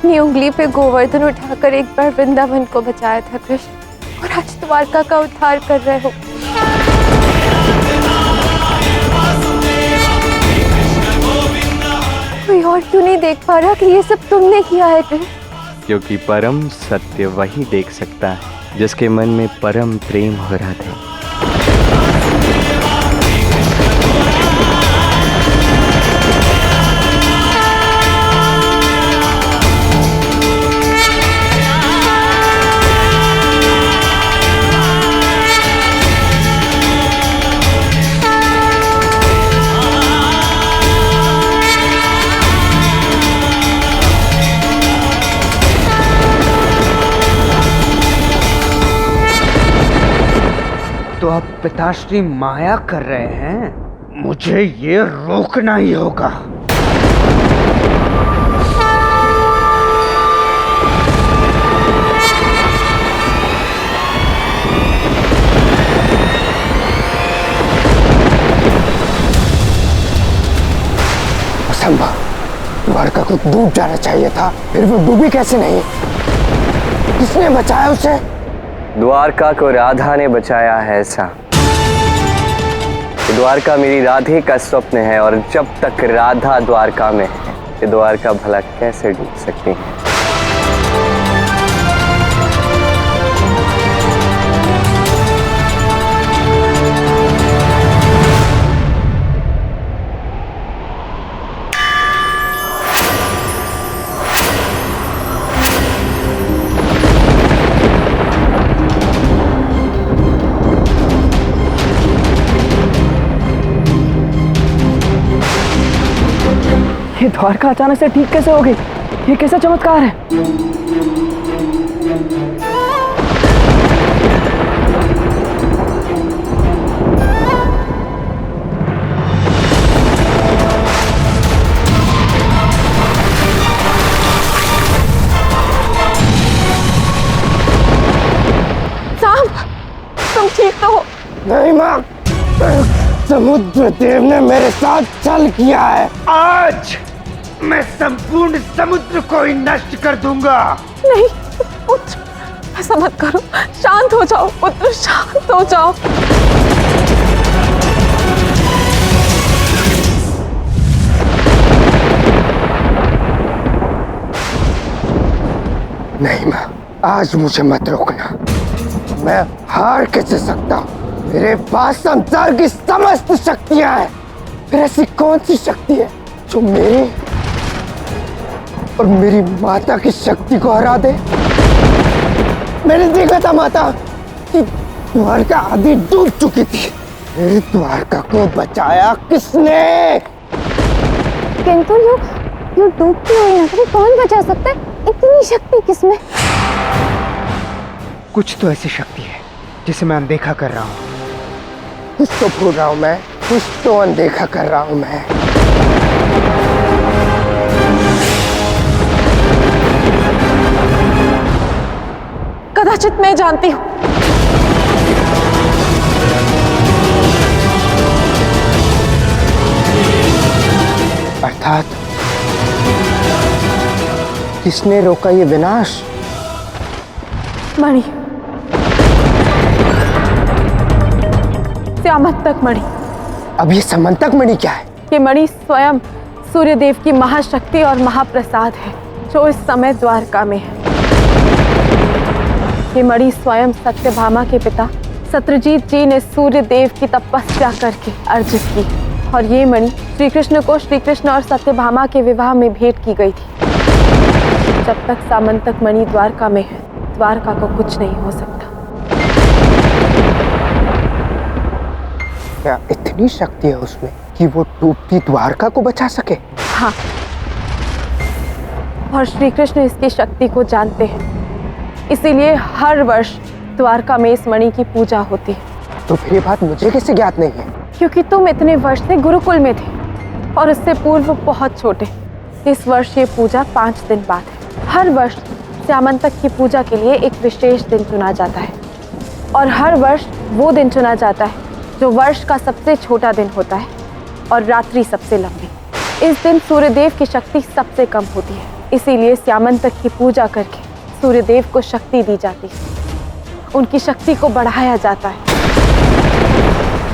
अपनी उंगली पे गोवर्धन उठाकर एक बार वृंदावन को बचाया था कृष्ण, और आज द्वारका का उद्धार कर रहे हो। कोई और क्यों नहीं देख पा रहा कि ये सब तुमने किया है कृष्ण? क्योंकि परम सत्य वही देख सकता है जिसके मन में परम प्रेम हो रहा था। तो अब पिताश्री माया कर रहे हैं, मुझे ये रोकना ही होगा। असंभव, द्वारका को डूब जाना चाहिए था, फिर वो डूबी कैसे नहीं? किसने बचाया उसे? द्वारका को राधा ने बचाया है। ऐसा द्वारका मेरी राधे का स्वप्न है, और जब तक राधा द्वारका में है ये द्वारका भला कैसे डूब सकती है? ये द्वारका अचानक से ठीक कैसे हो गई? ये कैसा चमत्कार है? सांब, तुम ठीक तो हो? नहीं माँ, समुद्र देव ने मेरे साथ छल किया है। आज मैं संपूर्ण समुद्र को ही नष्ट कर दूंगा। नहीं पुत्र, ऐसा मत करो, शांत हो जाओ पुत्र, शांत हो जाओ। नहीं माँ, आज मुझे मत रोकना। मैं हार कैसे सकता हूँ? मेरे पास संसार की समस्त शक्तियां हैं। फिर ऐसी कौन सी शक्ति है जो मेरी और मेरी माता की शक्ति को हरा दे? मैंने देखा था माता कि द्वारका आदि डूब चुकी थी, फिर द्वारका को बचाया किसने? किंतु यूं डूबती हुई नगरी कौन बचा सकता है? इतनी शक्ति किसमें? कुछ तो ऐसी शक्ति है जिसे मैं अनदेखा कर रहा हूँ। कुछ तो भूल रहा हूँ मैं, कुछ तो अनदेखा कर रहा हूँ मैं। कदाचित मैं जानती हूँ। अर्थात किसने रोका ये विनाश? मणि, श्यामंतक मणि। अब ये समंतक मणि क्या है? ये मणि स्वयं सूर्यदेव की महाशक्ति और महाप्रसाद है, जो इस समय द्वारका में है। ये मणि स्वयं सत्यभामा के पिता शत्रुजीत जी ने सूर्यदेव की तपस्या करके अर्जित की, और ये मणि श्री कृष्ण को श्री कृष्ण और सत्यभामा के विवाह में भेंट की गई थी। जब तक सामंतक मणि द्वारका में है, द्वारका को कुछ नहीं हो सकता। क्या इतनी शक्ति है उसमें कि वो डूबती द्वारका को बचा सके? हाँ, और श्री कृष्ण इसकी शक्ति को जानते हैं, इसीलिए हर वर्ष द्वारका में इस मणि की पूजा होती है। तो फिर ये बात मुझे कैसे ज्ञात नहीं है? क्योंकि तुम इतने वर्ष से गुरुकुल में थे और उससे पूर्व बहुत छोटे। इस वर्ष ये पूजा 5 दिन बाद है। हर वर्ष श्यामंतक की पूजा के लिए एक विशेष दिन चुना जाता है, और हर वर्ष वो दिन चुना जाता है जो वर्ष का सबसे छोटा दिन होता है और रात्रि सबसे लंबी। इस दिन सूर्यदेव की शक्ति सबसे कम होती है। इसीलिए श्यामंतक की पूजा करके सूर्यदेव को शक्ति दी जाती है, उनकी शक्ति को बढ़ाया जाता है।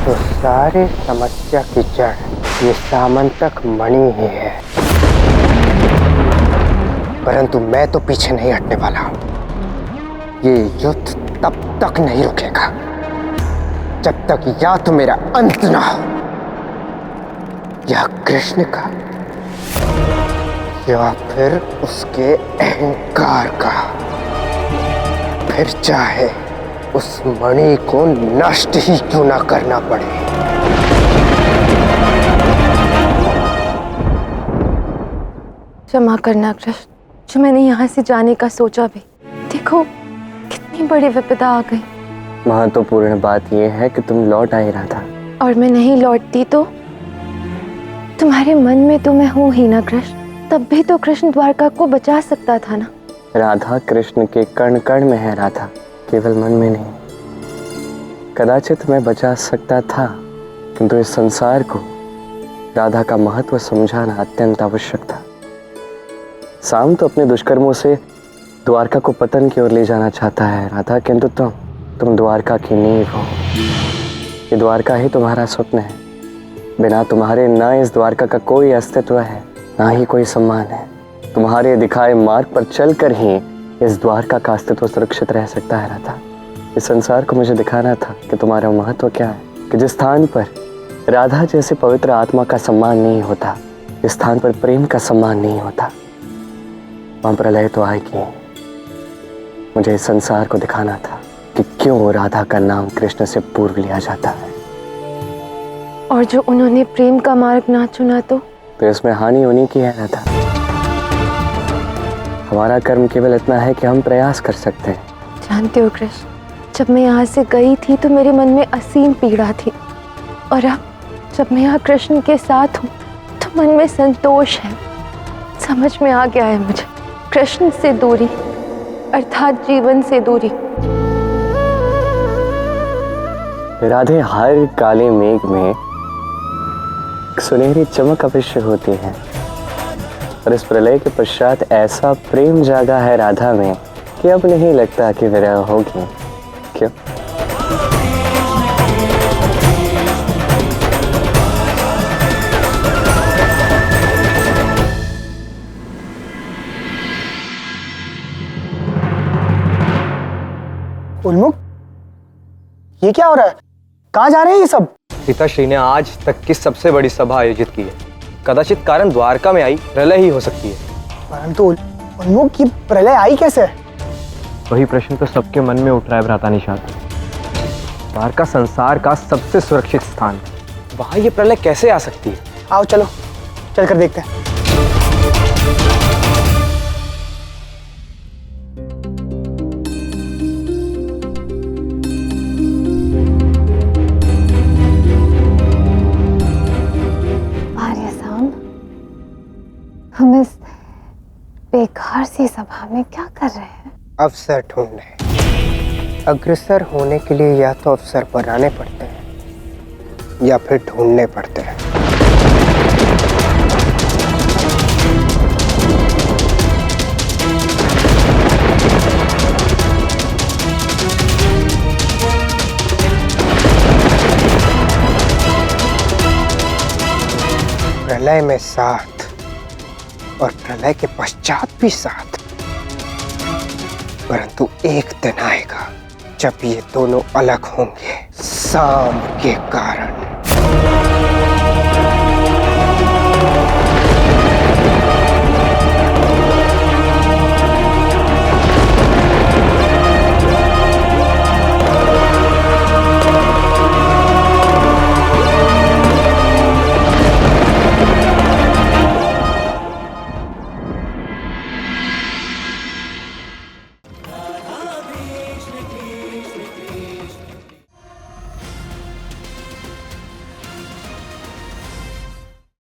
तो सारी समस्या की जड़ ये श्यामंतक मणि ही है। परंतु मैं तो पीछे नहीं हटने वाला हूं। ये युद्ध तब तक नहीं रुकेगा जब तक या तो मेरा अंत ना हो या कृष्ण का या फिर उसके अहंकार का। फिर चाहे उस मणि को नष्ट ही क्यों ना करना पड़े। क्षमा करना कृष्ण, जो मैंने यहाँ से जाने का सोचा भी। देखो कितनी बड़ी विपदा आ गई। महत्वपूर्ण बात यह है कि तुम लौट आई राधा। और मैं नहीं लौटती तो तुम्हारे मन में तो मैं हूँ ही ना कृष्ण, तब भी तो कृष्ण द्वारका को बचा सकता था ना। राधा कृष्ण के कण कण में है राधा, केवल मन में नहीं। कदाचित मैं बचा सकता था, किंतु इस संसार को राधा का महत्व समझाना अत्यंत आवश्यक था। साम तो अपने दुष्कर्मों से द्वारका को पतन की ओर ले जाना चाहता है राधा, किंतु तुम द्वारका की नींव हो। ये द्वारका ही तुम्हारा स्वप्न है। बिना तुम्हारे ना इस द्वारका का कोई अस्तित्व है, ना ही कोई सम्मान है। तुम्हारे दिखाए मार्ग पर चलकर ही इस द्वारका का अस्तित्व सुरक्षित रह सकता है राधा। इस संसार को मुझे दिखाना था कि तुम्हारा महत्व क्या है, कि जिस स्थान पर राधा जैसे पवित्र आत्मा का सम्मान नहीं होता, जिस स्थान पर प्रेम का सम्मान नहीं होता, वहां प्रलय तो आएगी। मुझे इस संसार को दिखाना था कि क्यों राधा का नाम कृष्ण से पूर्व लिया जाता है। और जो उन्होंने प्रेम का मार्ग ना चुना तो इसमें हानि होने की है राधा। हमारा कर्म केवल इतना है कि हम प्रयास कर सकते हैं। जानते हो कृष्ण, जब मैं यहाँ से गई थी तो मेरे मन में असीम पीड़ा थी, और अब जब मैं यहाँ कृष्ण के साथ हूँ तो मन में संतोष है। समझ में आ गया है मुझे, कृष्ण से दूरी अर्थात जीवन से दूरी। राधे, हर काले मेघ में एक सुनहरी चमक अवश्य होती है, और इस प्रलय के पश्चात ऐसा प्रेम जागा है राधा में कि अब नहीं लगता कि विरह होगी। क्यों? उन्मुख, ये क्या हो रहा है? कहाँ जा रहे हैं ये सब? पिताश्री ने आज तक की सबसे बड़ी सभा आयोजित की है। कदाचित कारण द्वारका में आई प्रलय ही हो सकती है। परंतु उन्मुख, ये प्रलय आई कैसे? वही प्रश्न तो सबके मन में उठ रहा है भ्राता निषाद। द्वारका संसार का सबसे सुरक्षित स्थान, वहां ये प्रलय कैसे आ सकती है? आओ चलो, चलकर देखते हैं। हम इस बेकार सी सभा में क्या कर रहे हैं? अवसर ढूंढने। अग्रसर होने के लिए या तो अवसर बनाने पड़ते हैं या फिर ढूंढने पड़ते हैं। प्रलय में साथ और प्रलय के पश्चात भी साथ, परंतु एक दिन आएगा जब ये दोनों अलग होंगे, साम के कारण।